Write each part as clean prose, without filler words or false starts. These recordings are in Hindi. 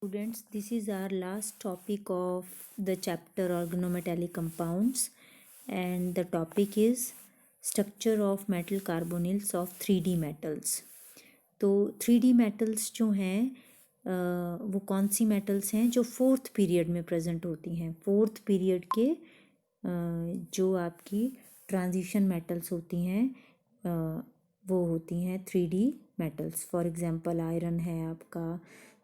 Students, this is our last topic of the chapter organometallic compounds, and the topic is structure of metal carbonyls of 3D metals. तो 3D metals जो हैं वो कौन सी metals हैं जो फोर्थ पीरियड में प्रेजेंट होती हैं। फोर्थ पीरियड के जो आपकी ट्रांजिशन metals होती हैं वो होती हैं 3D metals। For example iron है आपका,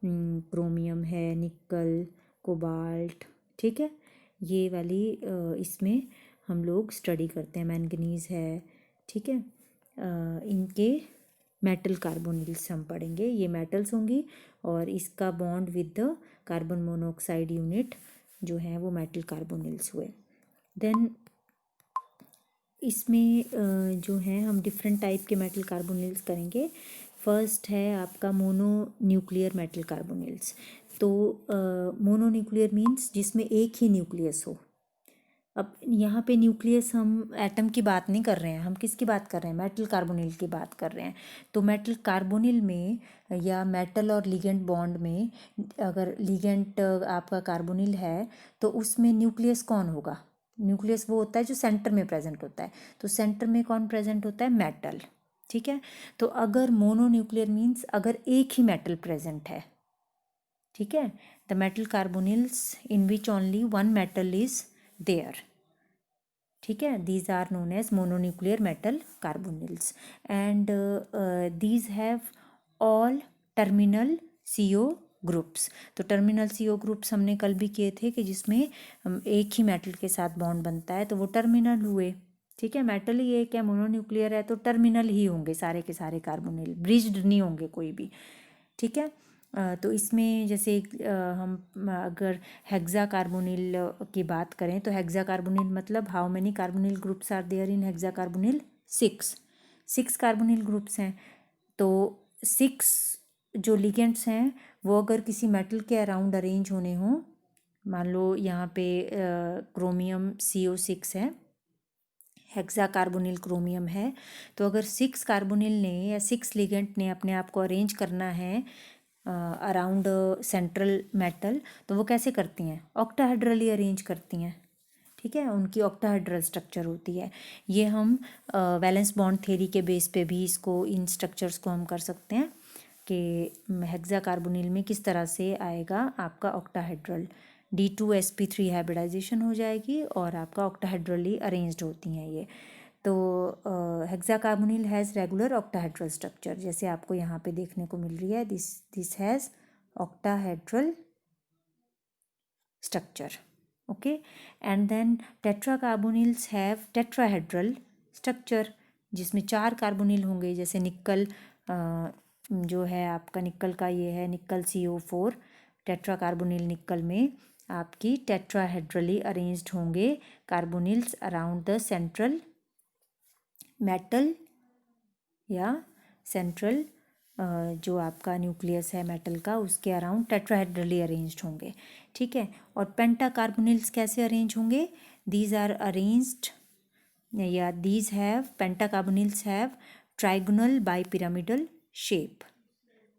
क्रोमियम है, निकल, कोबाल्ट, ठीक है। ये वाली इसमें हम लोग स्टडी करते हैं। मैंगनीज है, ठीक है। इनके मेटल कार्बोनिल्स हम पढ़ेंगे। ये मेटल्स होंगी और इसका bond with the carbon monoxide unit जो है वो मेटल कार्बोनिल्स हुए। देन इसमें जो है हम डिफरेंट टाइप के मेटल कार्बोनिल्स करेंगे। फर्स्ट है आपका मोनो न्यूक्लियर मेटल कार्बोनिल्स। तो मोनो न्यूक्लियर मीन्स जिसमें एक ही न्यूक्लियस हो। अब यहाँ पे न्यूक्लियस हम एटम की बात नहीं कर रहे हैं, हम किसकी बात कर रहे हैं, मेटल कार्बोनिल की बात कर रहे हैं। तो मेटल कार्बोनिल में या मेटल और लिगेंड बॉन्ड में अगर लिगेंड आपका कार्बोनिल है तो उसमें न्यूक्लियस कौन होगा? न्यूक्लियस वो होता है जो सेंटर में प्रेजेंट होता है। तो सेंटर में कौन प्रेजेंट होता है? मेटल, ठीक है। तो अगर मोनो न्यूक्लियर मीन्स अगर एक ही मेटल प्रेजेंट है, ठीक है, the metal carbonyls in which only one metal is there, ठीक है। These are known as mononuclear metal carbonyls and these have all terminal CO groups. तो टर्मिनल CO ग्रुप्स हमने कल भी किए थे कि जिसमें एक ही मेटल के साथ बॉन्ड बनता है तो वो टर्मिनल हुए, ठीक है। मेटल ही एक है, मोनोन्यूक्लियर है तो टर्मिनल ही होंगे सारे के सारे कार्बोनिल, ब्रिज्ड नहीं होंगे कोई भी, ठीक है। तो इसमें जैसे हम अगर हेक्सा कार्बोनिल की बात करें तो हेक्सा कार्बोनिल मतलब how many carbonyl groups are there in hexa carbonyl? 6 carbonyl groups हैं। तो 6 जो लिगेंड्स हैं वो अगर किसी मेटल के अराउंड अरेंज होने हों, मान लो यहाँ पे क्रोमियम CO6 है, हेक्सा कार्बोनिल क्रोमियम है, तो अगर 6 कार्बोनिल ने या 6 लिगेंड ने अपने आप को अरेंज करना है अराउंड सेंट्रल मेटल, तो वो कैसे करती हैं? ऑक्टाहेड्रली अरेंज करती हैं, ठीक है। उनकी ऑक्टाहेड्रल स्ट्रक्चर होती है। ये हम वैलेंस बॉन्ड थ्योरी के बेस पे भी इसको, इन स्ट्रक्चर्स को हम कर सकते हैं कि हेक्सा कार्बोनिल में किस तरह से आएगा आपका ऑक्टाहेड्रल। D2sp3 हाइब्रिडाइजेशन हो जाएगी और आपका ऑक्टाहेड्रली अरेंज्ड होती हैं ये। तो hexa carbonyl has regular octahedral structure, जैसे आपको यहाँ पे देखने को मिल रही है, this has octahedral structure, okay. And then tetra carbonyls have tetrahedral structure, जिसमें 4 कार्बोनिल होंगे। जैसे निकल जो है आपका, निकल का ये है निकल CO4, टेट्रा कार्बोनिल निकल में आपकी टेट्राहेड्रली अरेंज्ड होंगे carbonyls around the central metal या सेंट्रल जो आपका न्यूक्लियस है मेटल का उसके अराउंड टेट्राहेड्रली अरेंज्ड होंगे, ठीक है। और पेंटा कार्बोनिल्स कैसे अरेंज होंगे? दीज आर अरेंज्ड या these have, penta carbonyls have trigonal bi pyramidal shape.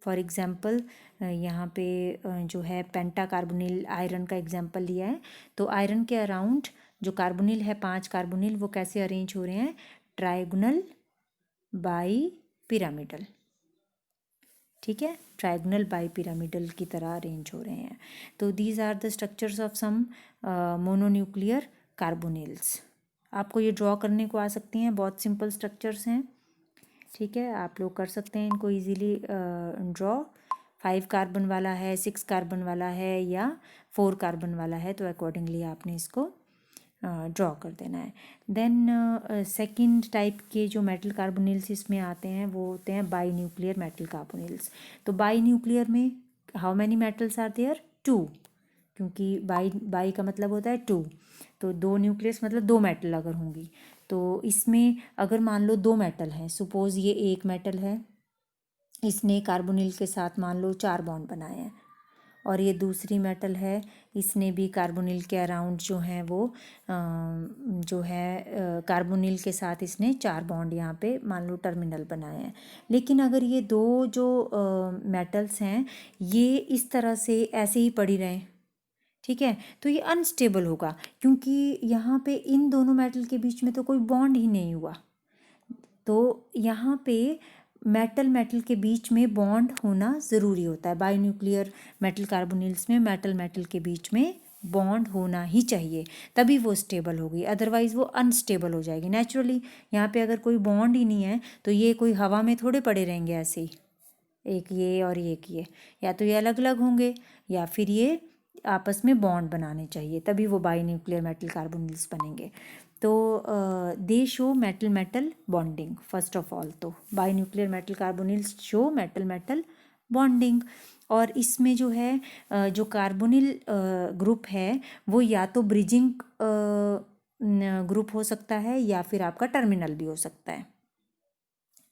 For example यहाँ पे जो है पेंटा कार्बोनिल, आयरन का एग्जाम्पल लिया है, तो आयरन के अराउंड जो कार्बोनिल है 5 कार्बोनिल वो कैसे अरेंज हो रहे हैं? ट्राइगोनल बाई पिरामिडल, ठीक है, ट्राइगोनल बाई पिरामिडल की तरह अरेंज हो रहे हैं। तो these are the structures of some mononuclear carbonyls. आपको ये ड्रॉ करने को आ सकती हैं, बहुत सिंपल स्ट्रक्चर्स हैं, ठीक है। आप लोग कर सकते हैं इनको ईजीली ड्रॉ। 5 कार्बन वाला है, 6 कार्बन वाला है या 4 कार्बन वाला है, तो अकॉर्डिंगली आपने इसको ड्रॉ कर देना है। देन सेकंड टाइप के जो मेटल कार्बोनिल्स इसमें आते हैं वो होते हैं बाई न्यूक्लियर मेटल कार्बोनिल्स। तो बाई न्यूक्लियर में how many metals are there? 2, क्योंकि बाई का मतलब होता है 2, तो 2 न्यूक्लियस मतलब 2 मेटल अगर होंगी। तो इसमें अगर मान लो 2 मेटल हैं, सपोज ये एक मेटल है, इसने कार्बोनिल के साथ मान लो 4 बॉन्ड बनाए हैं, और ये दूसरी मेटल है, इसने भी कार्बोनिल के अराउंड जो है वो जो है कार्बोनिल के साथ इसने 4 बॉन्ड यहाँ पे मान लो टर्मिनल बनाए हैं। लेकिन अगर ये दो जो मेटल्स हैं ये इस तरह से ऐसे ही पड़ी रहें, ठीक है, तो ये अनस्टेबल होगा, क्योंकि यहाँ पे इन दोनों मेटल के बीच में तो कोई बॉन्ड ही नहीं हुआ। तो यहाँ पे मेटल मेटल के बीच में बॉन्ड होना ज़रूरी होता है। बायोन्यूक्लियर मेटल कार्बोनिल्स में मेटल मेटल के बीच में बॉन्ड होना ही चाहिए, तभी वो स्टेबल होगी, अदरवाइज़ वो अनस्टेबल हो जाएगी नेचुरली। यहाँ पे अगर कोई बॉन्ड ही नहीं है तो ये कोई हवा में थोड़े पड़े रहेंगे ऐसे ही, एक ये और एक ये, या तो ये अलग अलग होंगे या फिर ये आपस में बॉन्ड बनाने चाहिए, तभी वो बायोन्यूक्लियर मेटल कार्बोनिल्स बनेंगे। तो they show metal metal bonding first of all. तो binuclear metal carbonyls show metal metal bonding. और इसमें जो है जो कार्बोनिल ग्रुप है वो या तो ब्रिजिंग ग्रुप हो सकता है या फिर आपका टर्मिनल भी हो सकता है,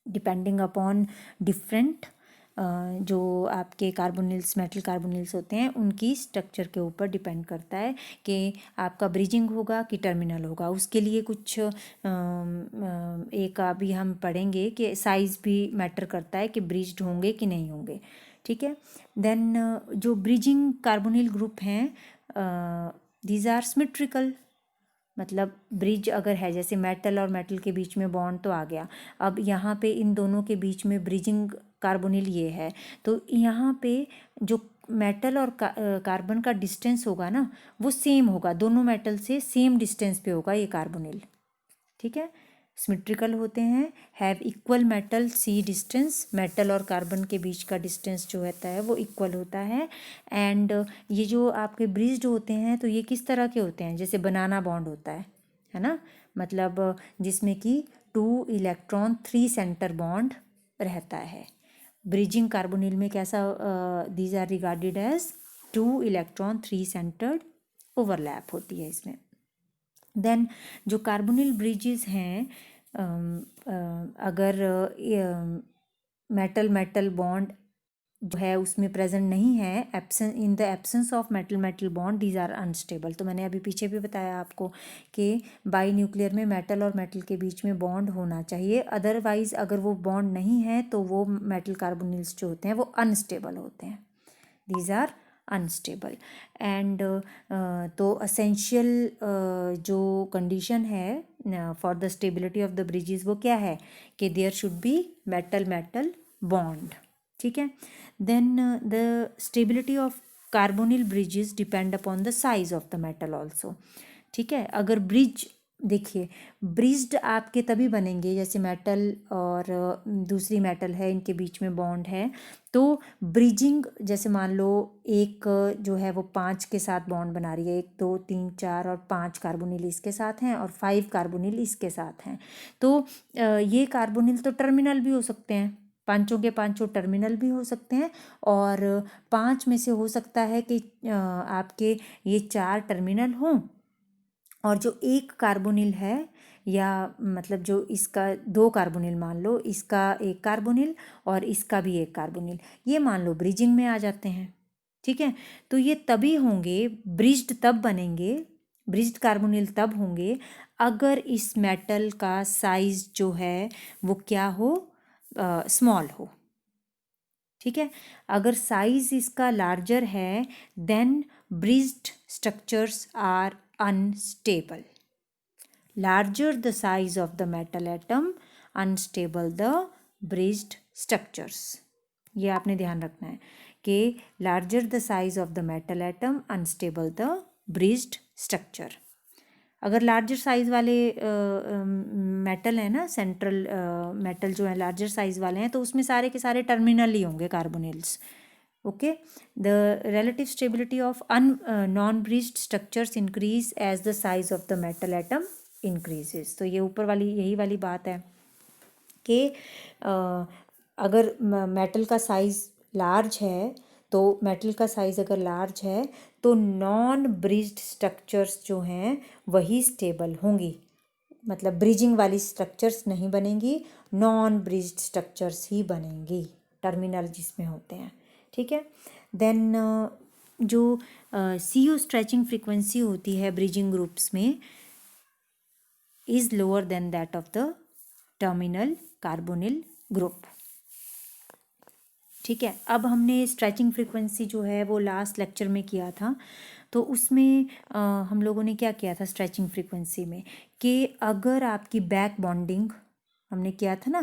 डिपेंडिंग अपॉन डिफरेंट जो आपके कार्बोनिल्स मेटल कार्बोनिल्स होते हैं उनकी स्ट्रक्चर के ऊपर डिपेंड करता है कि आपका ब्रिजिंग होगा कि टर्मिनल होगा। उसके लिए कुछ एक अभी हम पढ़ेंगे कि साइज़ भी मैटर करता है कि ब्रिज्ड होंगे कि नहीं होंगे, ठीक है। देन जो ब्रिजिंग कार्बोनिल ग्रुप हैं दीज आर सिमेट्रिकल, मतलब ब्रिज अगर है जैसे मेटल और मेटल के बीच में बॉन्ड तो आ गया, अब यहाँ पे इन दोनों के बीच में ब्रिजिंग कार्बोनिल ये है, तो यहाँ पे जो मेटल और कार्बन का डिस्टेंस होगा ना वो सेम होगा, दोनों मेटल से सेम डिस्टेंस पे होगा ये कार्बोनिल, ठीक है। सिमेट्रिकल होते हैं, have equal metal C distance, metal और कार्बन के बीच का डिस्टेंस जो होता है वो इक्वल होता है। एंड ये जो आपके ब्रिज्ड होते हैं तो ये किस तरह के होते हैं, जैसे बनाना बॉन्ड होता है ना, मतलब जिसमें कि 2 इलेक्ट्रॉन 3 सेंटर बॉन्ड रहता है। ब्रिजिंग कार्बोनिल में कैसा these are regarded as 2 electron 3 centred overlap होती है इसमें। देन जो कार्बोनिल ब्रिजेस हैं अगर मेटल मेटल बॉन्ड जो है उसमें प्रेजेंट नहीं है, in the absence of metal metal bond these are unstable. तो मैंने अभी पीछे भी बताया आपको कि बाई न्यूक्लियर में मेटल और मेटल के बीच में बॉन्ड होना चाहिए, अदरवाइज अगर वो बॉन्ड नहीं है तो वो मेटल कार्बोनिल्स जो होते हैं वो अनस्टेबल होते हैं, दीज आर अनस्टेबल। एंड तो असेंशियल जो कंडीशन है for the stability of the bridges वो क्या है कि there should be metal metal bond, ठीक है। Then the stability of carbonyl bridges depend upon the size of the metal also, ठीक है। अगर ब्रिज देखिए ब्रिज्ड आपके तभी बनेंगे जैसे मेटल और दूसरी मेटल है इनके बीच में बॉन्ड है, तो ब्रिजिंग जैसे मान लो एक जो है वो 5 के साथ बॉन्ड बना रही है, 1 2 3 4 और 5 कार्बोनिल इसके साथ हैं और 5 कार्बोनिल इसके साथ हैं, तो ये कार्बोनिल तो टर्मिनल भी हो सकते हैं, पांचों के पांचों टर्मिनल भी हो सकते हैं, और 5 में से हो सकता है कि आपके ये 4 टर्मिनल हों और जो एक कार्बोनिल है या मतलब जो इसका 2 कार्बोनिल मान लो, इसका एक कार्बोनिल और इसका भी एक कार्बोनिल, ये मान लो ब्रिजिंग में आ जाते हैं, ठीक है। तो ये तभी होंगे, ब्रिज्ड तब बनेंगे, ब्रिज्ड कार्बोनिल तब होंगे अगर इस मेटल का साइज जो है वो क्या हो, स्मॉल हो, ठीक है। अगर साइज इसका लार्जर है then bridged structures are unstable. Larger the size of the metal atom, unstable the bridged structures. ये आपने ध्यान रखना है कि larger the size of the metal atom, unstable the bridged structure. अगर लार्जर साइज वाले मेटल है ना, सेंट्रल मेटल जो है लार्जर साइज वाले हैं तो उसमें सारे के सारे टर्मिनल ही होंगे carbonyls, okay. The relative stability of non-bridged structures increase as the size of the metal atom increases. तो ये ऊपर वाली यही वाली बात है कि अगर मेटल का साइज लार्ज है तो मेटल का साइज अगर लार्ज है तो नॉन ब्रिज्ड स्ट्रक्चर्स जो हैं वही स्टेबल होंगी, मतलब ब्रिजिंग वाली स्ट्रक्चर्स नहीं बनेंगी, नॉन ब्रिज्ड स्ट्रक्चर्स ही बनेंगी, टर्मिनल जिसमें होते हैं, ठीक है। देन जो CO स्ट्रेचिंग फ्रीक्वेंसी होती है ब्रिजिंग ग्रुप्स में is lower than that of the terminal carbonyl group. ठीक है, अब हमने स्ट्रेचिंग फ्रीक्वेंसी जो है वो लास्ट लेक्चर में किया था, तो उसमें हम लोगों ने क्या किया था स्ट्रेचिंग फ्रीक्वेंसी में कि अगर आपकी बैक बॉन्डिंग, हमने किया था ना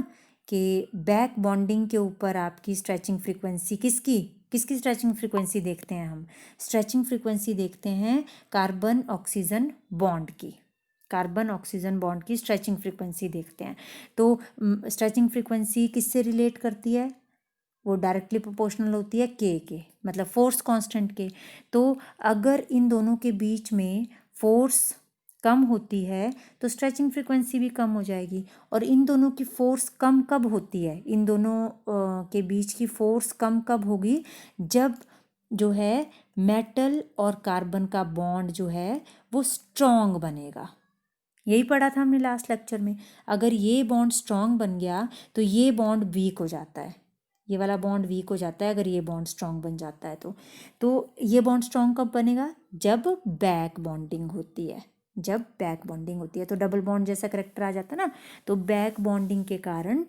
कि बैक बॉन्डिंग के ऊपर आपकी स्ट्रेचिंग फ्रीक्वेंसी किसकी स्ट्रेचिंग फ्रीक्वेंसी देखते हैं हम, स्ट्रेचिंग फ्रीक्वेंसी देखते हैं कार्बन ऑक्सीजन बॉन्ड की, कार्बन ऑक्सीजन बॉन्ड की स्ट्रेचिंग फ्रीक्वेंसी देखते हैं। तो स्ट्रेचिंग फ्रीक्वेंसी किससे रिलेट करती है, वो डायरेक्टली प्रोपोर्शनल होती है के मतलब फोर्स कांस्टेंट के। तो अगर इन दोनों के बीच में फोर्स कम होती है तो स्ट्रेचिंग फ्रीक्वेंसी भी कम हो जाएगी। और इन दोनों की फोर्स कम कब होती है, इन दोनों के बीच की फोर्स कम कब होगी, जब जो है मेटल और कार्बन का बॉन्ड जो है वो स्ट्रॉन्ग बनेगा। यही पढ़ा था हमने लास्ट लेक्चर में। अगर ये बॉन्ड स्ट्रॉन्ग बन गया तो ये बॉन्ड वीक हो जाता है, ये वाला बॉन्ड वीक हो जाता है अगर ये बॉन्ड स्ट्रॉन्ग बन जाता है तो ये बॉन्ड स्ट्रॉन्ग कब बनेगा, जब बैक बॉन्डिंग होती है, जब बैक बॉन्डिंग होती है तो डबल बॉन्ड जैसा करेक्टर आ जाता है ना। तो बैक बॉन्डिंग के कारण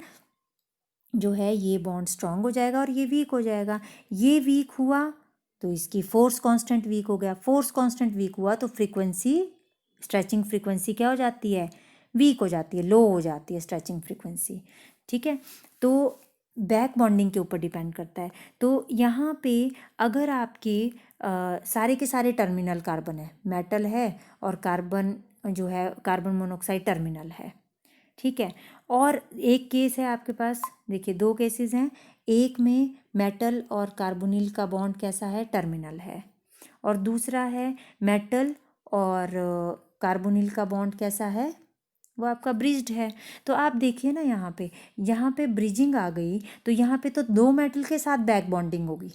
जो है ये बॉन्ड स्ट्रॉन्ग हो जाएगा और ये वीक हो जाएगा। ये वीक हुआ तो इसकी फोर्स कांस्टेंट वीक हो गया, फोर्स कांस्टेंट वीक हुआ तो फ्रीक्वेंसी, स्ट्रेचिंग फ्रीक्वेंसी क्या हो जाती है, वीक हो जाती है, लो हो जाती है स्ट्रेचिंग फ्रीक्वेंसी। ठीक है, तो बैक बॉन्डिंग के ऊपर डिपेंड करता है। तो यहाँ पे अगर आपके सारे के सारे टर्मिनल कार्बन है, मेटल है और कार्बन जो है कार्बन मोनोऑक्साइड टर्मिनल है, ठीक है। और एक केस है आपके पास, देखिए दो केसेस हैं, एक में मेटल और कार्बोनिल का बॉन्ड कैसा है, टर्मिनल है, और दूसरा है मेटल और कार्बोनिल का बॉन्ड कैसा है, वो आपका ब्रिज्ड है। तो आप देखिए ना यहाँ पे ब्रिजिंग आ गई तो यहाँ पे तो दो मेटल के साथ बैक बॉन्डिंग होगी,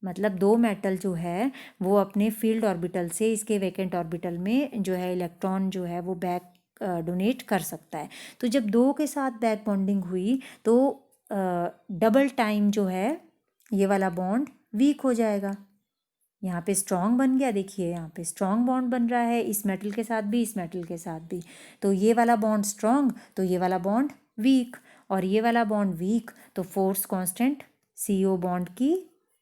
मतलब दो मेटल जो है वो अपने फील्ड ऑर्बिटल से इसके वैकेंट ऑर्बिटल में जो है इलेक्ट्रॉन जो है वो बैक डोनेट कर सकता है। तो जब दो के साथ बैक बॉन्डिंग हुई तो डबल टाइम जो है ये वाला बॉन्ड वीक हो जाएगा। यहाँ पे स्ट्रॉन्ग बन गया, देखिए यहाँ पे स्ट्रॉन्ग बॉन्ड बन रहा है इस मेटल के साथ भी, इस मेटल के साथ भी। तो ये वाला बॉन्ड स्ट्रॉन्ग तो ये वाला बॉन्ड वीक, और ये वाला बॉन्ड वीक तो फोर्स कांस्टेंट CO बॉन्ड की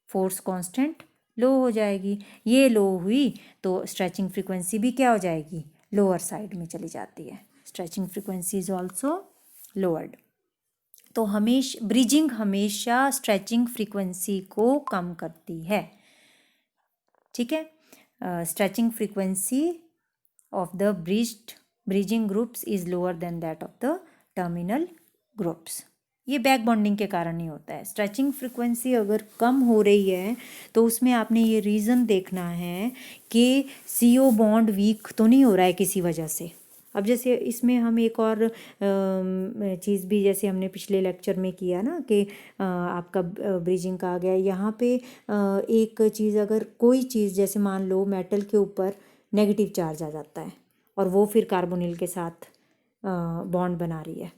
फोर्स कांस्टेंट लो हो जाएगी। ये लो हुई तो स्ट्रेचिंग फ्रीक्वेंसी भी क्या हो जाएगी, लोअर साइड में चली जाती है। Stretching frequency is also lowered. तो ब्रिजिंग हमेशा स्ट्रेचिंग फ्रीक्वेंसी को कम करती है। ठीक है, stretching frequency of the bridging groups is lower than that of the terminal groups. ये बैक बॉन्डिंग के कारण ही होता है। स्ट्रेचिंग फ्रीक्वेंसी अगर कम हो रही है तो उसमें आपने ये रीज़न देखना है कि CO बॉन्ड वीक तो नहीं हो रहा है किसी वजह से। अब जैसे इसमें हम एक और चीज़ भी जैसे हमने पिछले लेक्चर में किया ना कि आपका ब्रिजिंग का आ गया यहाँ पे एक चीज़, अगर कोई चीज़ जैसे मान लो मेटल के ऊपर नेगेटिव चार्ज आ जाता है और वो फिर कार्बोनिल के साथ बॉन्ड बना रही है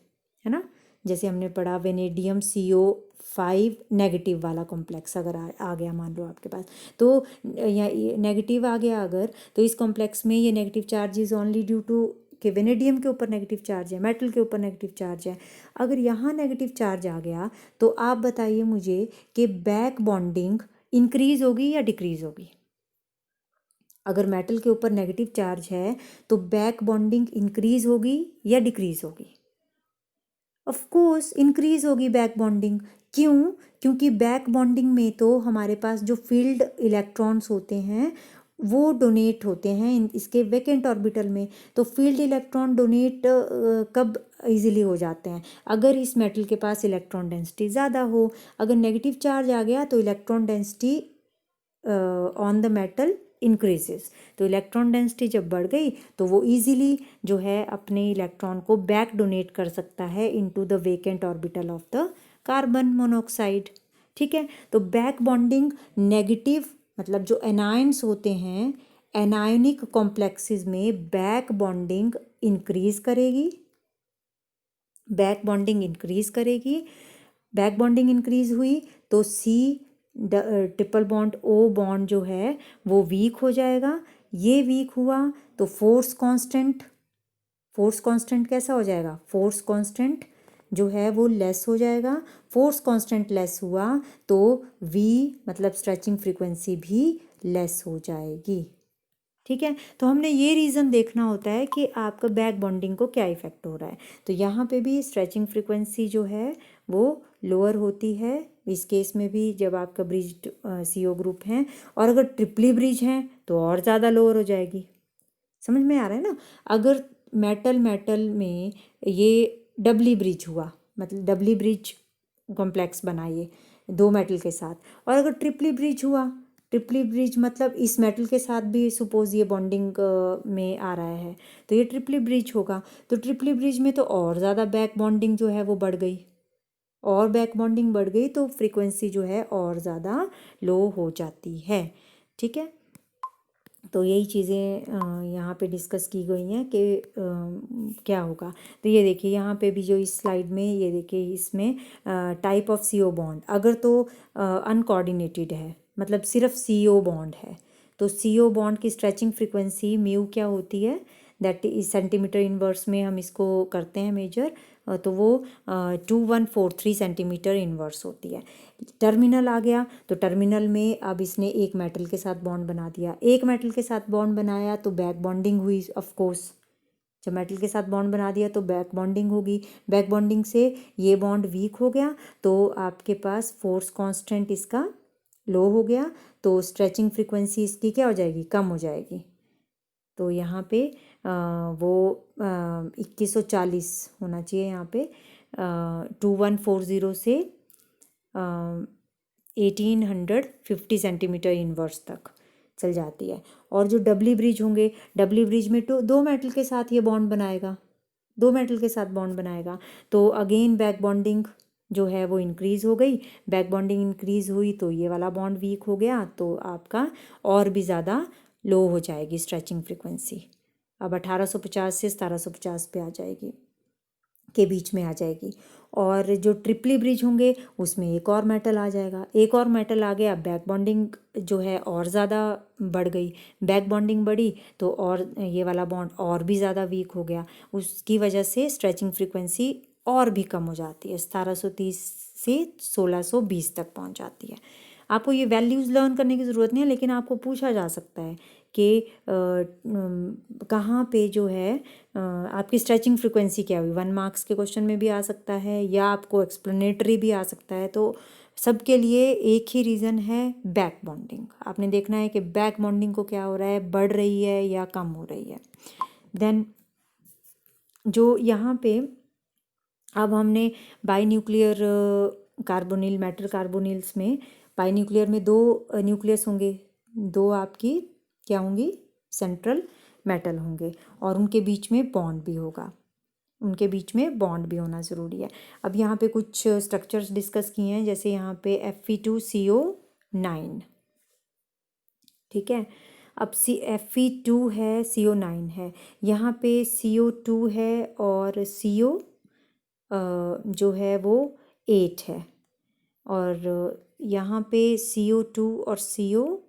ना। जैसे हमने पढ़ा वेनेडियम CO5 नेगेटिव वाला कॉम्प्लेक्स अगर आ गया मान लो आपके पास, तो या नेगेटिव आ गया अगर, तो इस कॉम्प्लेक्स में ये negative charge is only due to कि वेनेडियम के ऊपर नेगेटिव चार्ज है, मेटल के ऊपर नेगेटिव चार्ज है। अगर यहाँ नेगेटिव चार्ज आ गया तो आप बताइए मुझे कि बैक बॉन्डिंग इंक्रीज होगी या डिक्रीज होगी। अगर मेटल के ऊपर नेगेटिव चार्ज है तो बैक बॉन्डिंग इंक्रीज होगी या डिक्रीज होगी, ऑफ कोर्स इंक्रीज होगी बैक बॉन्डिंग। क्यों? क्योंकि बैक बॉन्डिंग में तो हमारे पास जो फील्ड इलेक्ट्रॉन्स होते हैं वो डोनेट होते हैं इसके वैकेंट ऑर्बिटल में। तो फील्ड इलेक्ट्रॉन डोनेट कब इजीली हो जाते हैं, अगर इस मेटल के पास इलेक्ट्रॉन डेंसिटी ज़्यादा हो। अगर नेगेटिव चार्ज आ गया तो electron density on the metal increases. तो इलेक्ट्रॉन डेंसिटी जब बढ़ गई तो वो इजीली जो है अपने इलेक्ट्रॉन को बैक डोनेट कर सकता है into the vacant orbital of the carbon monoxide. ठीक है, तो बैक बॉन्डिंग नेगेटिव मतलब जो एनायंस होते हैं एनायनिक कॉम्प्लेक्सेस में बैक बॉन्डिंग इंक्रीज करेगी, बैक बॉन्डिंग इंक्रीज करेगी। बैक बॉन्डिंग इंक्रीज हुई तो C triple bond O bond जो है वो वीक हो जाएगा। ये वीक हुआ तो फोर्स कांस्टेंट कैसा हो जाएगा, फोर्स कांस्टेंट जो है वो लेस हो जाएगा। फोर्स कांस्टेंट लेस हुआ तो वी मतलब स्ट्रेचिंग फ्रीक्वेंसी भी लेस हो जाएगी। ठीक है, तो हमने ये रीज़न देखना होता है कि आपका बैक बॉन्डिंग को क्या इफ़ेक्ट हो रहा है। तो यहाँ पे भी स्ट्रेचिंग फ्रीक्वेंसी जो है वो लोअर होती है इस केस में भी जब आपका ब्रिज्ड CO ग्रुप है, और अगर ट्रिपली ब्रिज हैं तो और ज़्यादा लोअर हो जाएगी। समझ में आ रहा है ना। अगर मेटल में ये डबली ब्रिज हुआ, मतलब डबली ब्रिज कॉम्प्लेक्स बना ये दो मेटल के साथ, और अगर ट्रिपली ब्रिज हुआ, ट्रिपली ब्रिज मतलब इस मेटल के साथ भी सपोज ये बॉन्डिंग में आ रहा है तो ये ट्रिपली ब्रिज होगा। तो ट्रिपली ब्रिज में तो और ज़्यादा बैक बॉन्डिंग जो है वो बढ़ गई, और बैक बॉन्डिंग बढ़ गई तो फ्रीक्वेंसी जो है और ज़्यादा लो हो जाती है। ठीक है, तो यही चीज़ें यहाँ पे डिस्कस की गई हैं कि क्या होगा। तो ये देखिए यहाँ पे भी जो इस स्लाइड में ये देखिए इसमें टाइप ऑफ CO बॉन्ड, अगर तो अनकोऑर्डिनेटेड है मतलब सिर्फ CO बॉन्ड है तो CO बॉन्ड की स्ट्रेचिंग फ्रीक्वेंसी म्यू क्या होती है, दैट इज सेंटीमीटर इनवर्स में हम इसको करते हैं मेजर, तो वो 2143 सेंटीमीटर इनवर्स होती है। टर्मिनल आ गया तो टर्मिनल में अब इसने एक मेटल के साथ बॉन्ड बना दिया, एक मेटल के साथ बॉन्ड बनाया तो बैक बॉन्डिंग हुई ऑफ कोर्स। जब मेटल के साथ बॉन्ड बना दिया तो बैक बॉन्डिंग होगी, बैक बॉन्डिंग से ये बॉन्ड वीक हो गया तो आपके पास फोर्स कांस्टेंट इसका लो हो गया तो स्ट्रेचिंग फ्रीक्वेंसी इसकी क्या हो जाएगी, कम हो जाएगी। तो यहाँ पे वो 2140 होना चाहिए, यहाँ पे 2140 से 1850 सेंटीमीटर इनवर्स तक चल जाती है। और जो डबली ब्रिज होंगे, डबली ब्रिज में तो दो मेटल के साथ ये बॉन्ड बनाएगा, दो मेटल के साथ बॉन्ड बनाएगा तो अगेन बैक बॉन्डिंग जो है वो इंक्रीज़ हो गई। बैक बॉन्डिंग इंक्रीज़ हुई तो ये वाला बॉन्ड वीक हो गया तो आपका और भी ज़्यादा लो हो जाएगी स्ट्रेचिंग फ्रीक्वेंसी। अब 1850 से 1750 पे आ जाएगी, के बीच में आ जाएगी। और जो ट्रिपली ब्रिज होंगे उसमें एक और मेटल आ जाएगा, एक और मेटल आ गया, बैक बॉन्डिंग जो है और ज़्यादा बढ़ गई, बैक बॉन्डिंग बढ़ी तो और ये वाला बॉन्ड और भी ज़्यादा वीक हो गया, उसकी वजह से स्ट्रेचिंग फ्रीक्वेंसी और भी कम हो जाती है, 1730 से 1620 तक पहुंच जाती है। आपको ये वैल्यूज़ लर्न करने की ज़रूरत नहीं है, लेकिन आपको पूछा जा सकता है कि कहाँ पे जो है आपकी स्ट्रेचिंग फ्रीक्वेंसी क्या हुई। 1 मार्क्स के क्वेश्चन में भी आ सकता है या आपको एक्सप्लेनेटरी भी आ सकता है। तो सबके लिए एक ही रीज़न है, बैक बॉन्डिंग। आपने देखना है कि बैक बॉन्डिंग को क्या हो रहा है, बढ़ रही है या कम हो रही है। देन जो यहाँ पे अब हमने by nuclear carbonyl metal carbonyls में बाई न्यूक्लियर में दो न्यूक्लियस होंगे, दो आपकी क्या होंगी, सेंट्रल मेटल होंगे और उनके बीच में बॉन्ड भी होगा, उनके बीच में बॉन्ड भी होना ज़रूरी है। अब यहाँ पे कुछ स्ट्रक्चर्स डिस्कस किए हैं, जैसे यहाँ पे Fe2CO9, ठीक है। अब Fe2 है, CO9 है, यहाँ पे CO2 है और CO जो है वो 8 है, और यहाँ पे CO2 और CO8,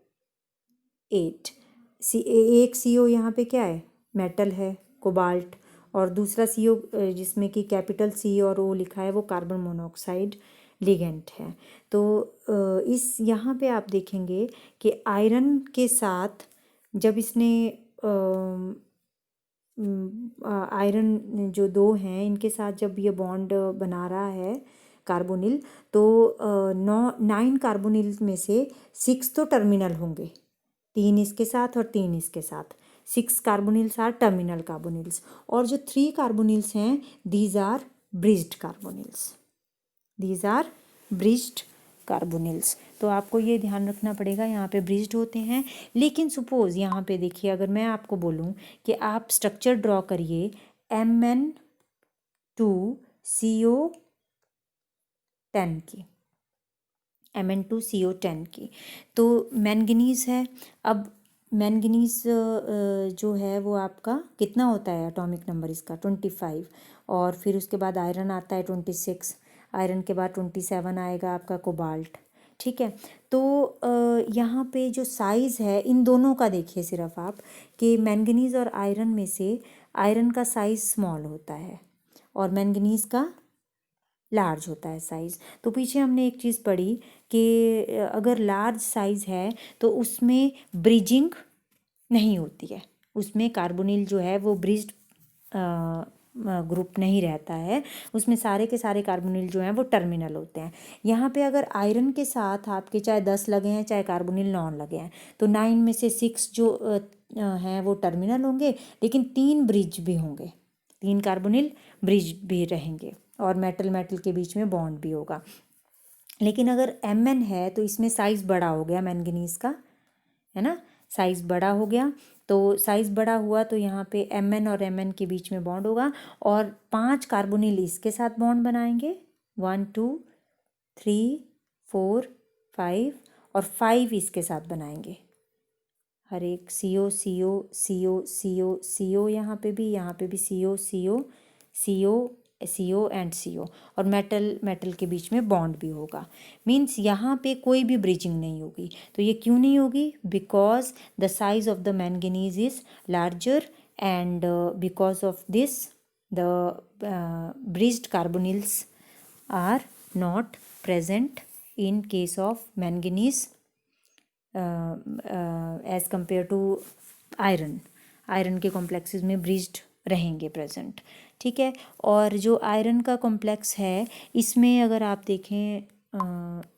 एक CO यहाँ पे क्या है, मेटल है, कोबाल्ट, और दूसरा CO जिसमें कि कैपिटल C और O लिखा है वो कार्बन मोनोऑक्साइड लिगेंड है। तो इस यहाँ पे आप देखेंगे कि आयरन के साथ जब इसने आयरन जो दो हैं इनके साथ जब ये बॉन्ड बना रहा है कार्बोनिल, तो 9 कार्बोनिल में से 6 तो टर्मिनल होंगे, 3 इसके साथ और 3 इसके साथ, 6 कार्बोनिल्स आर टर्मिनल कार्बोनिल्स, और जो 3 कार्बोनिल्स हैं these are bridged carbonyls, these are bridged carbonyls. तो आपको ये ध्यान रखना पड़ेगा, यहाँ पे ब्रिज्ड होते हैं। लेकिन सपोज यहाँ पे देखिए, अगर मैं आपको बोलूँ कि आप स्ट्रक्चर ड्रॉ करिए Mn2CO10 की, Mn2CO10 की, तो मैंगनीज़ है। अब मैंगनीज़ जो है वो आपका कितना होता है एटॉमिक नंबर इसका 25, और फिर उसके बाद आयरन आता है 26, आयरन के बाद 27 आएगा आपका कोबाल्ट, ठीक है। तो यहाँ पे जो साइज़ है इन दोनों का देखिए सिर्फ आप, कि मैंगनीज़ और आयरन में से आयरन का साइज़ स्मॉल होता है और मैंगनीज़ का लार्ज होता है साइज़। तो पीछे हमने एक चीज़ पढ़ी कि अगर लार्ज साइज़ है तो उसमें ब्रिजिंग नहीं होती है, उसमें कार्बोनिल जो है वो ब्रिज्ड ग्रुप नहीं रहता है, उसमें सारे के सारे कार्बोनिल जो हैं वो टर्मिनल होते हैं। यहाँ पे अगर आयरन के साथ आपके चाहे 10 लगे हैं चाहे कार्बोनिल 9 लगे हैं तो 9 में से 6 जो हैं वो टर्मिनल होंगे, लेकिन 3 ब्रिज भी होंगे, 3 कार्बोनिल ब्रिज भी रहेंगे और मेटल मेटल के बीच में बॉन्ड भी होगा। लेकिन अगर Mn है तो इसमें साइज़ बड़ा हो गया मैंगनीज़ का, है ना, साइज़ बड़ा हो गया। तो साइज़ बड़ा हुआ तो यहाँ पे Mn और Mn के बीच में बॉन्ड होगा और 5 कार्बोनिल इसके साथ बॉन्ड बनाएंगे, 1 2 3 4 5 और 5 इसके साथ बनाएंगे, हर एक CO CO CO CO CO, यहाँ पे भी CO CO CO CO and CO और मेटल मेटल के बीच में बॉन्ड भी होगा। मीन्स यहाँ पे कोई भी ब्रिजिंग नहीं होगी। तो ये क्यों नहीं होगी? Because the size of the manganese is larger and because of this the bridged carbonyls are not present in case of manganese as compare to iron. Iron के कॉम्प्लेक्सेस में ब्रिज्ड रहेंगे प्रेजेंट, ठीक है। और जो आयरन का कॉम्प्लेक्स है इसमें अगर आप देखें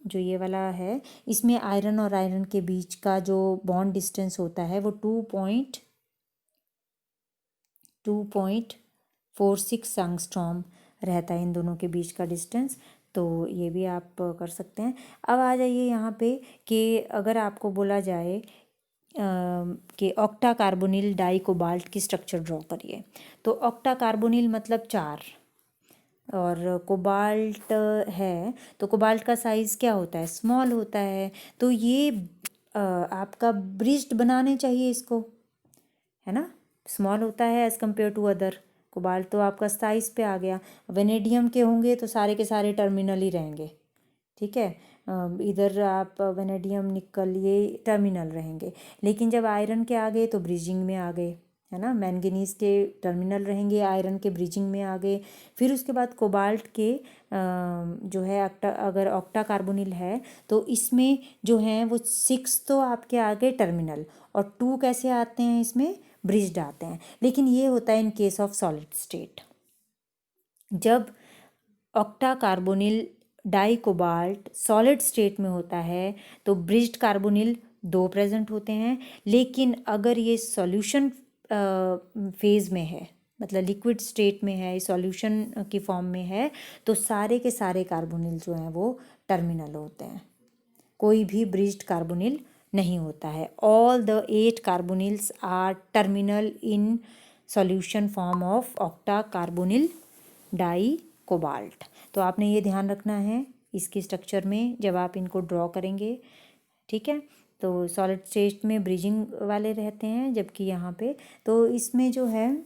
जो ये वाला है, इसमें आयरन और आयरन के बीच का जो बॉन्ड डिस्टेंस होता है वो 2.46 एंगस्ट्रॉम रहता है इन दोनों के बीच का डिस्टेंस। तो ये भी आप कर सकते हैं। अब आ जाइए यहाँ पे कि अगर आपको बोला जाए कि ऑक्टा कार्बोनिल डाई कोबाल्ट की स्ट्रक्चर ड्रॉ करिए, तो ऑक्टा कार्बोनिल मतलब 4 और कोबाल्ट है तो कोबाल्ट का साइज़ क्या होता है? स्मॉल होता है। तो ये आपका ब्रिज्ड बनाने चाहिए इसको, है ना, स्मॉल होता है as compare to other. Cobalt तो आपका साइज़ पे आ गया। वेनेडियम के होंगे तो सारे के सारे टर्मिनल ही रहेंगे, ठीक है। इधर आप वेनेडियम निकल ये टर्मिनल रहेंगे, लेकिन जब आयरन के आ गए तो ब्रिजिंग में आ गए, है ना। मैंगनीज़ के टर्मिनल रहेंगे, आयरन के ब्रिजिंग में आ गए। फिर उसके बाद कोबाल्ट के जो है अगर ऑक्टा कार्बोनिल है तो इसमें जो है वो 6 तो आपके आ गए टर्मिनल और 2 कैसे आते हैं इसमें? ब्रिज्ड आते हैं। लेकिन ये होता है in case of solid state. जब octa carbonyl di cobalt solid state में होता है तो ब्रिज्ड कार्बोनिल 2 प्रेजेंट होते हैं। लेकिन अगर ये सॉल्यूशन फेज में है, मतलब लिक्विड स्टेट में है, सॉल्यूशन की फॉर्म में है, तो सारे के सारे कार्बोनिल जो हैं वो टर्मिनल होते हैं, कोई भी ब्रिज्ड कार्बोनिल नहीं होता है। All the 8 carbonyls are terminal in solution form of octa carbonyl di cobalt. तो आपने ये ध्यान रखना है इसकी स्ट्रक्चर में जब आप इनको ड्रॉ करेंगे, ठीक है। तो सॉलिड स्टेट में ब्रिजिंग वाले रहते हैं, जबकि यहाँ पे तो इसमें जो है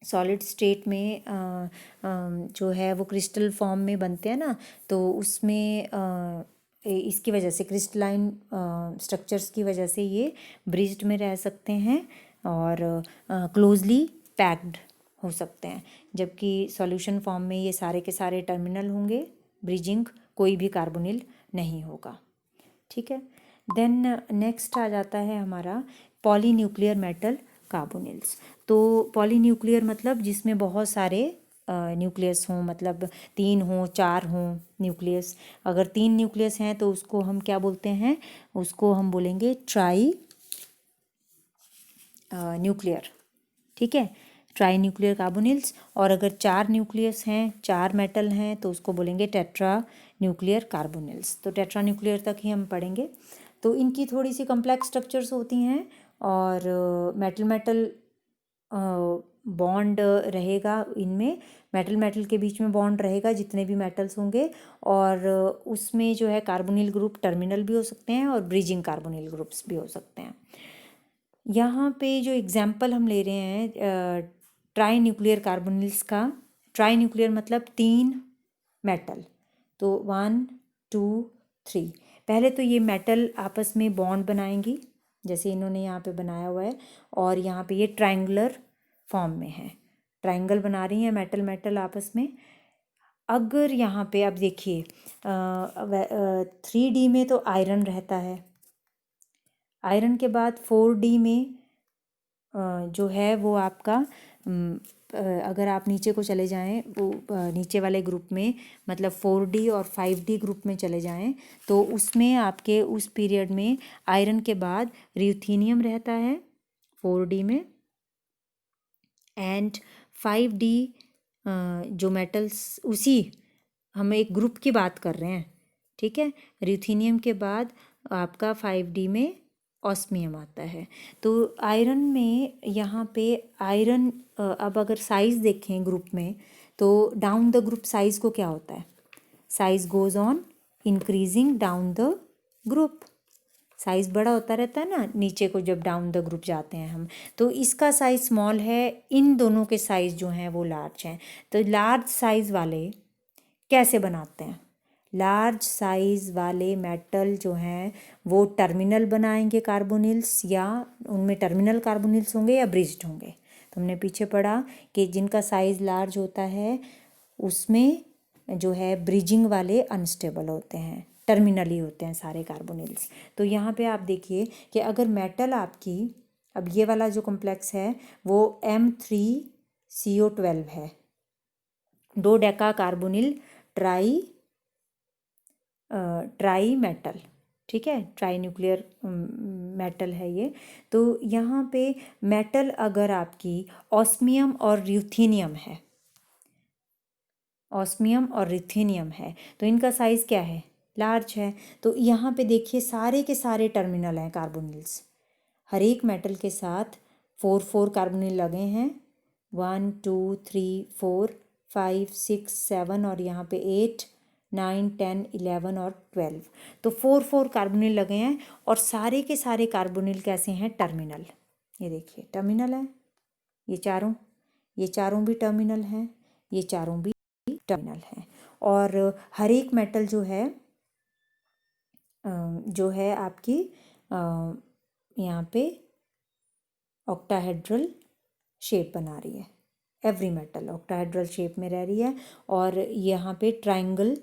सॉलिड स्टेट में जो है वो क्रिस्टल फॉर्म में बनते हैं ना, तो उसमें इसकी वजह से क्रिस्टलाइन स्ट्रक्चर्स की वजह से ये ब्रिज्ड में रह सकते हैं और क्लोजली पैक्ड हो सकते हैं। जबकि सॉल्यूशन फॉर्म में ये सारे के सारे टर्मिनल होंगे, ब्रिजिंग कोई भी कार्बोनिल नहीं होगा, ठीक है। देन नेक्स्ट आ जाता है हमारा पॉलीन्यूक्लियर मेटल कार्बोनिल्स। तो पॉलीन्यूक्लियर मतलब जिसमें बहुत सारे न्यूक्लियस हों, मतलब 3 हों 4 हों न्यूक्लियस। अगर 3 न्यूक्लियस हैं तो उसको हम क्या बोलते हैं? उसको हम बोलेंगे ट्राई न्यूक्लियर, ठीक है, ट्राई न्यूक्लियर कार्बोनिल्स। और अगर 4 न्यूक्लियस हैं, 4 मेटल हैं, तो उसको बोलेंगे टेट्रा न्यूक्लियर कार्बोनिल्स। तो टेट्रा न्यूक्लियर तक ही हम पढ़ेंगे। तो इनकी थोड़ी सी कम्प्लेक्स स्ट्रक्चर्स होती हैं और मेटल मेटल बॉन्ड रहेगा इनमें, मेटल मेटल के बीच में बॉन्ड रहेगा जितने भी मेटल्स होंगे। और उसमें जो है कार्बोनिल ग्रुप टर्मिनल भी हो सकते हैं और ब्रिजिंग कार्बोनिल ग्रुप्स भी हो सकते हैं। यहाँ पे जो एग्जाम्पल हम ले रहे हैं ट्राई न्यूक्लियर कार्बोनिल्स का, ट्राई न्यूक्लियर मतलब 3 मेटल, तो 1 2 3। पहले तो ये मेटल आपस में बॉन्ड बनाएंगी, जैसे इन्होंने यहाँ पे बनाया हुआ है, और यहाँ पे ये ट्रायंगुलर फॉर्म में है, ट्रायंगल बना रही हैं मेटल मेटल आपस में। अगर यहाँ पे अब देखिए 3D में तो आयरन रहता है, आयरन के बाद 4D में जो है वो आपका अगर आप नीचे को चले जाएं, वो नीचे वाले ग्रुप में, मतलब 4D और 5D ग्रुप में चले जाएं, तो उसमें आपके उस पीरियड में आयरन के बाद र्यूथीनियम रहता है 4D में, एंड 5D जो मेटल्स, उसी हम एक ग्रुप की बात कर रहे हैं, ठीक है। र्यूथीनियम के बाद आपका 5D में ऑस्मियम आता है। तो आयरन में यहाँ पे आयरन अब अगर साइज़ देखें ग्रुप में, तो डाउन द ग्रुप साइज़ को क्या होता है, size goes on increasing down the group, size बड़ा होता रहता है ना नीचे को जब डाउन द ग्रुप जाते हैं हम। तो इसका साइज़ स्मॉल है, इन दोनों के साइज़ जो हैं वो लार्ज हैं। तो लार्ज साइज़ वाले कैसे बनाते हैं, लार्ज साइज़ वाले मेटल जो हैं वो टर्मिनल बनाएंगे कार्बोनिल्स, या उनमें टर्मिनल कार्बोनिल्स होंगे या ब्रिज्ड होंगे। तो हमने पीछे पढ़ा कि जिनका साइज़ लार्ज होता है उसमें जो है ब्रिजिंग वाले अनस्टेबल होते हैं, टर्मिनली होते हैं सारे कार्बोनिल्स। तो यहाँ पे आप देखिए कि अगर मेटल आपकी, अब ये वाला जो कॉम्प्लेक्स है वो M3CO12 है, 2 डेका कार्बोनिल ट्राई मेटल, ठीक है, ट्राई न्यूक्लियर मेटल है ये। तो यहाँ पे मेटल अगर आपकी ऑस्मियम और र्यूथीनियम है, ऑस्मियम और र्यूथीनियम है, तो इनका साइज़ क्या है, लार्ज है। तो यहाँ पे देखिए सारे के सारे टर्मिनल हैं कार्बोनिल्स, हर एक मेटल के साथ 4 कार्बोनिल लगे हैं, 1 2 3 4 5 6 7 और यहाँ पे 8 9 10 11 और 12। तो 4 कार्बोनिल लगे हैं, और सारे के सारे कार्बोनिल कैसे हैं, टर्मिनल। ये देखिए टर्मिनल है, ये चारों भी टर्मिनल हैं, ये चारों भी टर्मिनल हैं। और हर एक मेटल जो है आपकी यहाँ पे ऑक्टाहेड्रल शेप बना रही है, एवरी मेटल ऑक्टाहेड्रल शेप में रह रही है, और यहाँ पे ट्रायंगल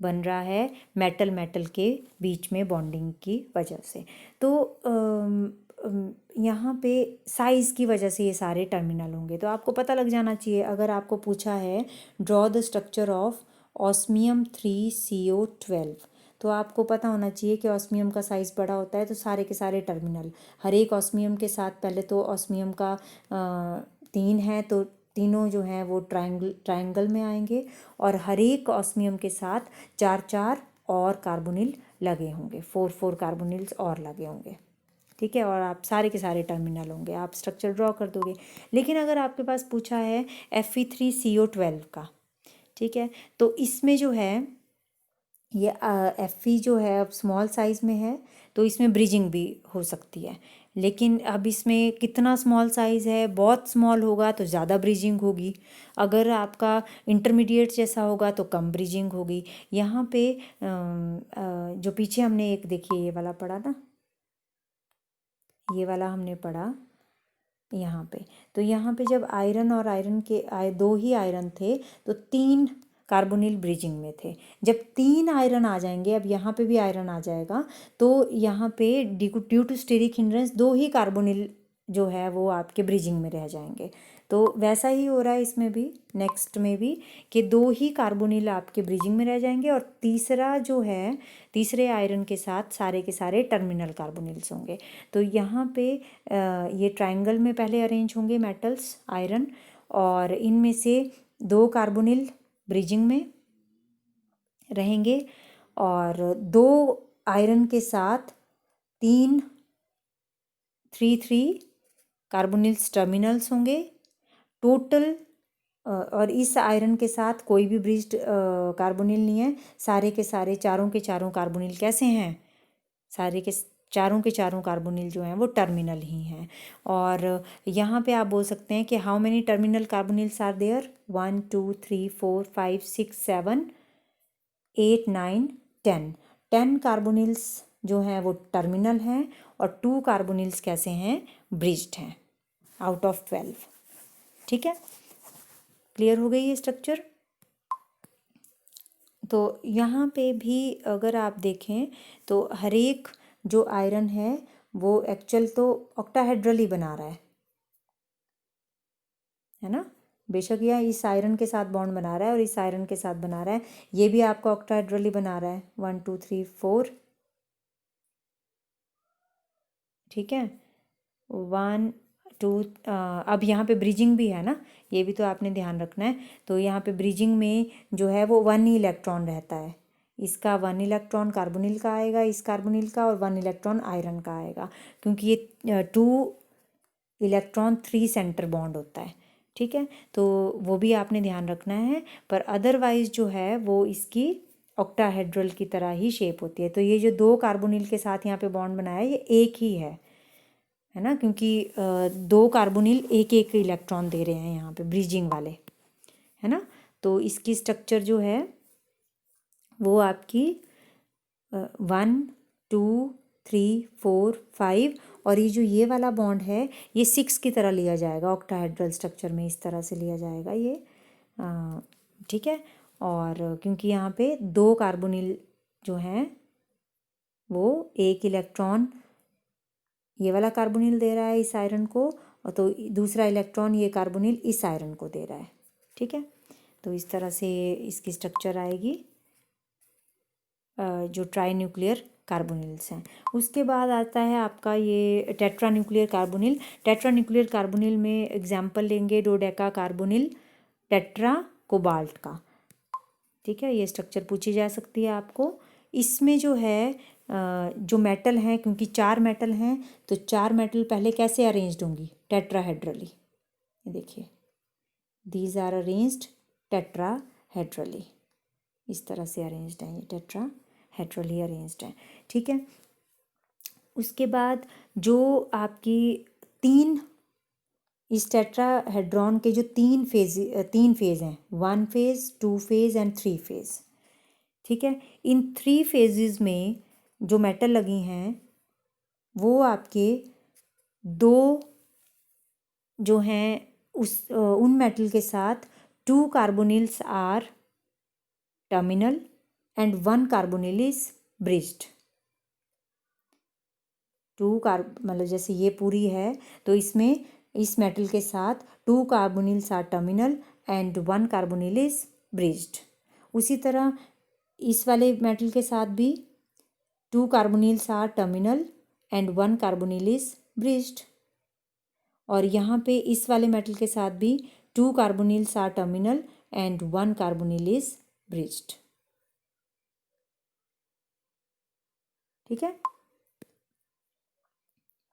बन रहा है मेटल मेटल के बीच में बॉन्डिंग की वजह से। तो यहाँ पे साइज़ की वजह से ये सारे टर्मिनल होंगे। तो आपको पता लग जाना चाहिए, अगर आपको पूछा है draw the structure of osmium 3CO12, तो आपको पता होना चाहिए कि ऑस्मियम का साइज़ बड़ा होता है, तो सारे के सारे टर्मिनल, हर एक ऑस्मियम के साथ, पहले तो ऑस्मियम का 3 है तो तीनों जो हैं वो ट्रायंगल में आएंगे, और हर एक ऑस्मियम के साथ 4 और कार्बोनिल लगे होंगे, 4 कार्बोनिल्स और लगे होंगे, ठीक है, और आप सारे के सारे टर्मिनल होंगे, आप स्ट्रक्चर ड्रॉ कर दोगे। लेकिन अगर आपके पास पूछा है Fe3CO12 का, ठीक है, तो इसमें जो है ये Fe जो है अब स्मॉल साइज़ में है, तो इसमें ब्रिजिंग भी हो सकती है। लेकिन अब इसमें कितना स्मॉल साइज़ है, बहुत स्मॉल होगा तो ज़्यादा ब्रिजिंग होगी, अगर आपका इंटरमीडिएट जैसा होगा तो कम ब्रिजिंग होगी। यहाँ पे जो पीछे हमने एक देखिए ये वाला पढ़ा ना, ये वाला हमने पढ़ा यहाँ पे, तो यहाँ पे जब आयरन और आयरन के 2 ही आयरन थे तो 3 कार्बोनिल ब्रिजिंग में थे। जब 3 आयरन आ जाएंगे, अब यहाँ पे भी आयरन आ जाएगा, तो यहाँ पे ड्यू टू स्टेरिक हिंड्रेंस 2 ही कार्बोनिल जो है वो आपके ब्रिजिंग में रह जाएंगे। तो वैसा ही हो रहा है इसमें भी, नेक्स्ट में भी, कि 2 ही कार्बोनिल आपके ब्रिजिंग में रह जाएंगे, और तीसरा जो है, तीसरे आयरन के साथ सारे के सारे टर्मिनल कार्बोनिल्स होंगे। तो यहाँ पे ये ट्रायंगल में पहले अरेंज होंगे मेटल्स आयरन, और इनमें से 2 कार्बोनिल ब्रिजिंग में रहेंगे, और 2 आयरन के साथ 3 कार्बोनिल्स टर्मिनल्स होंगे टोटल। और इस आयरन के साथ कोई भी ब्रिज्ड कार्बोनिल नहीं है, सारे के सारे चारों के चारों कार्बोनिल कैसे हैं, सारे के चारों कार्बोनिल जो हैं वो टर्मिनल ही हैं। और यहाँ पे आप बोल सकते हैं कि how many terminal carbonyls are there, 1 2 3 4 5 6 7 8 9 10, 10 carbonyls जो हैं वो टर्मिनल हैं और 2 कार्बोनिल्स कैसे हैं, ब्रिज्ड हैं आउट ऑफ 12। ठीक है, क्लियर हो गई ये स्ट्रक्चर। तो यहाँ पे भी अगर आप देखें तो हर एक जो आयरन है वो एक्चुअल तो ऑक्टाहेड्रल ही बना रहा है ना। बेशक यह इस आयरन के साथ बॉन्ड बना रहा है और इस आयरन के साथ बना रहा है, ये भी आपका ऑक्टाहेड्रल ही बना रहा है, 1 2 3 4। ठीक है, 1 2। अब यहाँ पे ब्रिजिंग भी है ना, ये भी तो आपने ध्यान रखना है। तो यहाँ पे ब्रिजिंग में जो है वो 1 ही इलेक्ट्रॉन रहता है, इसका 1 इलेक्ट्रॉन कार्बोनिल का आएगा, इस कार्बोनिल का, और 1 इलेक्ट्रॉन आयरन का आएगा, क्योंकि ये 2 इलेक्ट्रॉन 3 सेंटर बॉन्ड होता है। ठीक है, तो वो भी आपने ध्यान रखना है। पर अदरवाइज जो है वो इसकी ऑक्टाहेड्रल की तरह ही शेप होती है। तो ये जो 2 कार्बोनिल के साथ यहाँ पे बॉन्ड बनाया है ये एक ही है ना, क्योंकि 2 कार्बोनिल एक एक इलेक्ट्रॉन दे रहे हैं यहाँ पे ब्रिजिंग वाले, है ना। तो इसकी स्ट्रक्चर जो है वो आपकी 1 2 3 4 5, और ये जो ये वाला बॉन्ड है ये 6 की तरह लिया जाएगा ऑक्टाहेड्रल स्ट्रक्चर में, इस तरह से लिया जाएगा ये। ठीक है, और क्योंकि यहाँ पे 2 कार्बोनिल जो हैं वो एक इलेक्ट्रॉन ये वाला कार्बोनिल दे रहा है इस आयरन को, और तो दूसरा इलेक्ट्रॉन ये कार्बोनिल इस आयरन को दे रहा है। ठीक है, तो इस तरह से इसकी स्ट्रक्चर आएगी जो ट्राई न्यूक्लियर कार्बोनिल्स हैं। उसके बाद आता है आपका ये tetra nuclear carbonyl. Tetra nuclear carbonyl में एग्जाम्पल लेंगे डोडेका कार्बोनिल, टेट्रा कोबाल्ट का। ठीक है, ये स्ट्रक्चर पूछी जा सकती है आपको। इसमें जो है जो मेटल हैं, क्योंकि 4 मेटल हैं तो 4 मेटल पहले कैसे अरेंज्ड होंगी, टेट्राहेड्रली। ये देखिए, दीज आर अरेंज्ड टेट्राहेड्रली, इस तरह से अरेंज्ड हैं, ये टेट्राहेड्रली अरेंज्ड हैं। ठीक है, उसके बाद जो आपकी 3 इस टेट्राहेड्रॉन के जो 3 फेज हैं, 1 फेज 2 फेज एंड 3 फेज। ठीक है, इन 3 फेजेस में जो मेटल लगी हैं वो आपके 2 जो हैं उन मेटल के साथ 2 carbonyls are terminal and 1 carbonyl is bridged. 2 मतलब जैसे ये पूरी है तो इसमें इस मेटल के साथ 2 carbonyls are terminal and 1 carbonyl is bridged. उसी तरह इस वाले मेटल के साथ भी 2 carbonyls are terminal and 1 carbonyl is bridged, और यहाँ पे इस वाले मेटल के साथ भी 2 carbonyls are terminal and 1 carbonyl is bridged. ठीक है,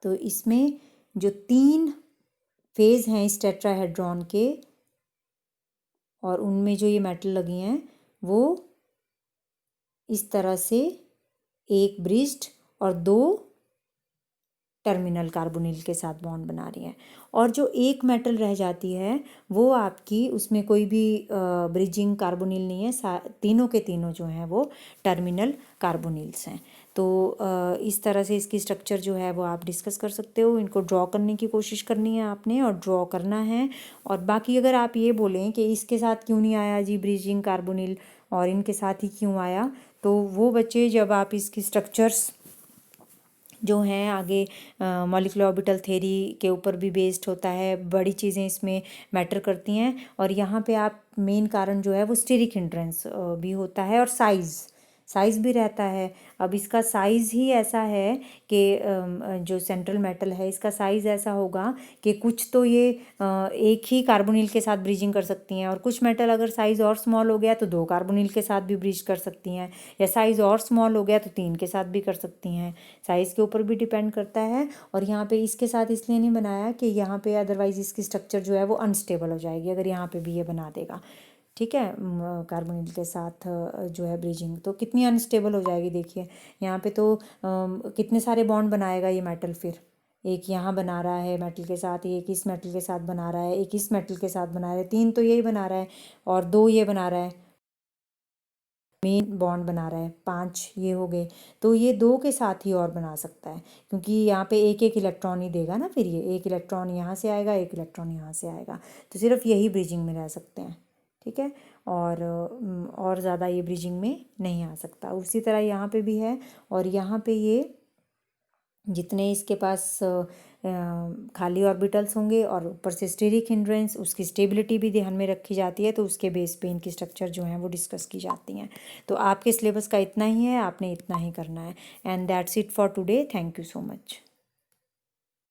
तो इसमें जो 3 फेज हैं इस टेट्राहेड्रॉन के और उनमें जो ये मेटल लगी हैं वो इस तरह से एक ब्रिज्ड और 2 टर्मिनल कार्बोनिल के साथ बॉन्ड बना रही हैं, और जो एक मेटल रह जाती है वो आपकी उसमें कोई भी ब्रिजिंग कार्बोनिल नहीं है, तीनों के तीनों जो हैं वो टर्मिनल कार्बोनिल्स हैं। तो इस तरह से इसकी स्ट्रक्चर जो है वो आप डिस्कस कर सकते हो। इनको ड्रॉ करने की कोशिश करनी है आपने और ड्रॉ करना है। और बाकी अगर आप ये बोलें कि इसके साथ क्यों नहीं आया जी ब्रिजिंग कार्बोनिल और इनके साथ ही क्यों आया, तो वो बच्चे जब आप इसकी स्ट्रक्चर्स जो हैं आगे मॉलिक्यूलर ऑर्बिटल थ्योरी के ऊपर भी बेस्ड होता है, बड़ी चीज़ें इसमें मैटर करती हैं। और यहाँ पे आप मेन कारण जो है वो स्टेरिक हिंड्रेंस भी होता है और साइज़ भी रहता है। अब इसका साइज़ ही ऐसा है कि जो सेंट्रल मेटल है इसका साइज़ ऐसा होगा कि कुछ तो ये एक ही कार्बोनिल के साथ ब्रिजिंग कर सकती हैं, और कुछ मेटल अगर साइज़ और स्मॉल हो गया तो 2 कार्बोनिल के साथ भी ब्रिज कर सकती हैं, या साइज़ और स्मॉल हो गया तो 3 के साथ भी कर सकती हैं। साइज़ के ऊपर भी डिपेंड करता है। और यहाँ पे इसके साथ इसलिए नहीं बनाया कि यहाँ पे अदरवाइज़ इसकी स्ट्रक्चर जो है वो अनस्टेबल हो जाएगी अगर यहाँ पे भी ये बना देगा। ठीक है, कार्बोनिल के साथ जो है ब्रिजिंग तो कितनी अनस्टेबल हो जाएगी। देखिए यहाँ पे तो कितने सारे बॉन्ड बनाएगा ये मेटल, फिर एक यहाँ बना रहा है मेटल के साथ, एक इस मेटल के साथ बना रहा है, एक इस मेटल के साथ बना रहा है, 3 तो यही बना रहा है और 2 ये बना रहा है, मेन बॉन्ड बना रहा है, 5 ये हो गए, तो ये 2 के साथ ही और बना सकता है, क्योंकि यहाँ पे एक एक इलेक्ट्रॉन ही देगा ना, फिर ये एक इलेक्ट्रॉन यहाँ से आएगा, एक इलेक्ट्रॉन यहाँ से आएगा, तो सिर्फ यही ब्रिजिंग में रह सकते हैं, ठीक है। और ज़्यादा ये ब्रिजिंग में नहीं आ सकता। उसी तरह यहाँ पे भी है, और यहाँ पे ये जितने इसके पास खाली ऑर्बिटल्स होंगे और ऊपर से स्टेरिक हिंड्रेंस, उसकी स्टेबिलिटी भी ध्यान में रखी जाती है, तो उसके बेस पे इनकी स्ट्रक्चर जो हैं वो डिस्कस की जाती हैं। तो आपके सिलेबस का इतना ही है, आपने इतना ही करना है। And that's it for today. Thank you so much.